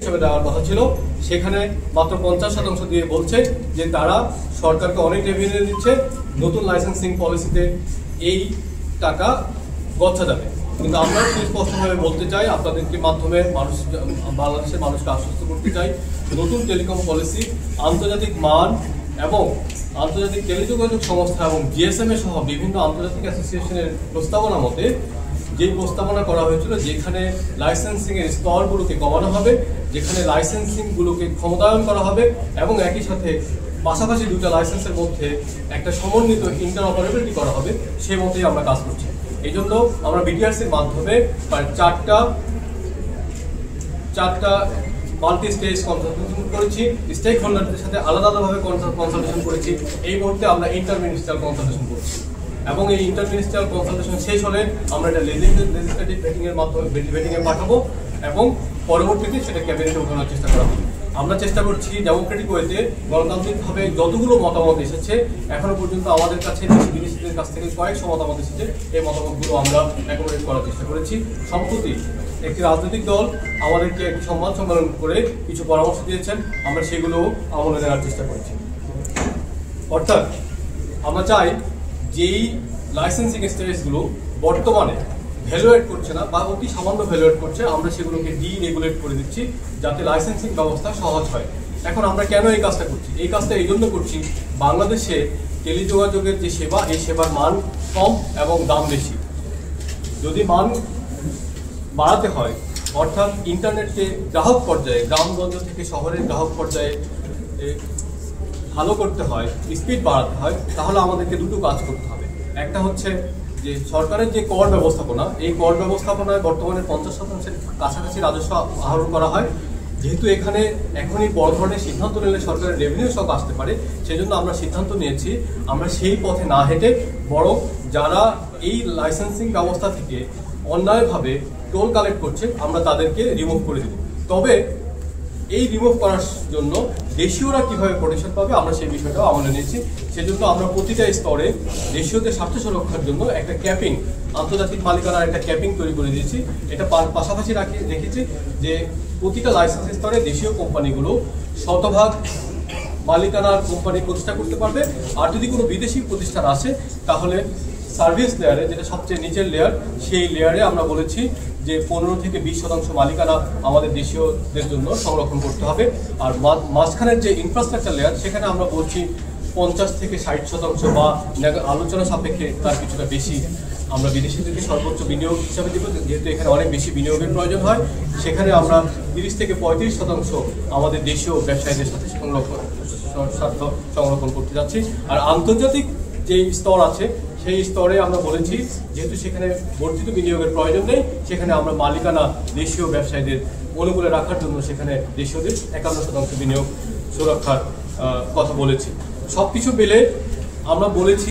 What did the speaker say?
হিসেবে দেওয়ার কথা ছিল, সেখানে মাত্র 50% দিয়ে বলছে যে তারা সরকারকে অনেক রেভিনিউ দিচ্ছে, নতুন লাইসেন্সিং পলিসিতে এই টাকা গচ্ছা যাবে। কিন্তু আমরা সুস্পষ্টভাবে বলতে চাই, আপনাদেরকে মাধ্যমে বাংলাদেশের মানুষকে আশ্বস্ত করতে চাই, নতুন টেলিকম পলিসি আন্তর্জাতিক মান এবং আন্তর্জাতিক টেলিযোগাযোগ সংস্থা এবং জিএসএমএ সহ বিভিন্ন আন্তর্জাতিক অ্যাসোসিয়েশনের প্রস্তাবনা মতে যে প্রস্তাবনা করা হয়েছিল, যেখানে লাইসেন্সিং এর স্তরগুলোকে কমানো হবে, যেখানে লাইসেন্সিং গুলোকে ক্ষমতায়ন করা হবে এবং একই সাথে পাশাপাশি দুটো লাইসেন্সের মধ্যে একটা সমন্বিত ইন্টারঅপারেবিলিটি করা হবে, সেই মতেই আমরা কাজ করছি। এই জন্য আমরা বিটিআরসির মাধ্যমে প্রায় চারটা মাল্টি স্টেজ কনসালটেশন করেছি, স্টেক হোল্ডারদের সাথে আলাদা আলাদাভাবে কনসালটেশন করেছি। এই মুহূর্তে আমরা ইন্টারমিনিস্ট্রিয়াল কনসালটেশন করছি এবং এই ইন্টারমিনিস্ট্রিয়াল কনসালটেশন শেষ হলে আমরা এটা লেজিসলেটিভ ভেটিংয়ের মাধ্যমে ভেটিংয়ে পাঠাবো এবং পরবর্তীতে সেটা ক্যাবিনেটে ওঠানোর চেষ্টা করা হবে। আমরা চেষ্টা করছি ডেমোক্রেটিক ওয়েতে গণতান্ত্রিকভাবে যতগুলো মতামত এসেছে, এখনো পর্যন্ত আমাদের কাছে বিদেশিদের কাছ থেকে কয়েকশো মতামত এসেছে, এই মতামতগুলো আমরা অ্যাকোমোডেট করার চেষ্টা করেছি। সম্প্রতি একটি রাজনৈতিক দল আমাদেরকে একটি সংবাদ সম্মেলন করে কিছু পরামর্শ দিয়েছেন, আমরা সেগুলো আমলে নেওয়ার চেষ্টা করছি। অর্থাৎ আমরা চাই যেই লাইসেন্সিং স্টেজগুলো বর্তমানে ভ্যালুয়েট করছে না বা অতি সামান্য ভ্যালুয়েট করছে, আমরা সেগুলোকে ডিরেগুলেট করে দিচ্ছি যাতে লাইসেন্সিং ব্যবস্থা সহজ হয়। এখন আমরা কেন এই কাজটা করছি? এই কাজটা এই জন্য করছি, বাংলাদেশে টেলিযোগাযোগের যে সেবা, এই সেবার মান কম এবং দাম বেশি। যদি মান বাড়াতে হয়, অর্থাৎ ইন্টারনেটকে গ্রাহক পর্যায়ে, গ্রামগঞ্জ থেকে শহরের গ্রাহক পর্যায়ে ভালো করতে হয়, স্পিড বাড়াতে হয়, তাহলে আমাদেরকে দুটো কাজ করতে হবে। একটা হচ্ছে যে সরকারের যে কর ব্যবস্থাপনা, এই কর ব্যবস্থাপনায় বর্তমানে 50% কাছাকাছি রাজস্ব আহরণ করা হয়। যেহেতু এখানে এখনই বড় ধরনের সিদ্ধান্ত নিলে সরকারের রেভিনিউ শক আসতে পারে, সেজন্য আমরা সিদ্ধান্ত নিয়েছি আমরা সেই পথে না হেঁটে বরং যারা এই লাইসেন্সিং ব্যবস্থা থেকে অন্যায়ভাবে টোল কালেক্ট করছে, আমরা তাদেরকে রিমুভ করে দেব। তবে এই রিমুভ করার জন্য দেশীয়রা কিভাবে প্রোটেকশন পাবে, আমরা সেই বিষয়টাও আমলে নিয়েছি। সেজন্য আমরা প্রতিটা স্তরে দেশীয়দের স্বার্থ সুরক্ষার জন্য একটা ক্যাপিং, আন্তর্জাতিক মালিকানার একটা ক্যাপিং তৈরি করে দিয়েছি। এটা পাশাপাশি রেখেছি যে প্রতিটা লাইসেন্স স্তরে দেশীয় কোম্পানিগুলো শতভাগ মালিকানার কোম্পানি প্রতিষ্ঠা করতে পারবে। আর যদি কোনো বিদেশি প্রতিষ্ঠান আসে, তাহলে সার্ভিস লেয়ারে, যেটা সবচেয়ে নিচের লেয়ার, সেই লেয়ারে আমরা বলেছি যে 15 থেকে 20% মালিকানা আমাদের দেশীয়দের জন্য সংরক্ষণ করতে হবে। আর মাঝখানের যে ইনফ্রাস্ট্রাকচার লেয়ার, সেখানে আমরা বলছি 50 থেকে 60% বা আলোচনা সাপেক্ষে তার কিছুটা বেশি আমরা বিদেশিদেরকে সর্বোচ্চ বিনিয়োগ হিসাবে দেব। যেহেতু এখানে অনেক বেশি বিনিয়োগের প্রয়োজন হয়, সেখানে আমরা 30 থেকে 35% আমাদের দেশীয় ব্যবসায়ীদের সাথে সংরক্ষণ করতে যাচ্ছি। আর আন্তর্জাতিক যে স্তর আছে, সেই স্তরে আমরা বলেছি যেহেতু সেখানে বর্ধিত বিনিয়োগের প্রয়োজন নেই, সেখানে আমরা মালিকানা দেশীয় ব্যবসায়ীদের অনুকূলে রাখার জন্য সেখানে দেশীয়দের 51% বিনিয়োগ সুরক্ষার কথা বলেছি। সবকিছু মিলে আমরা বলেছি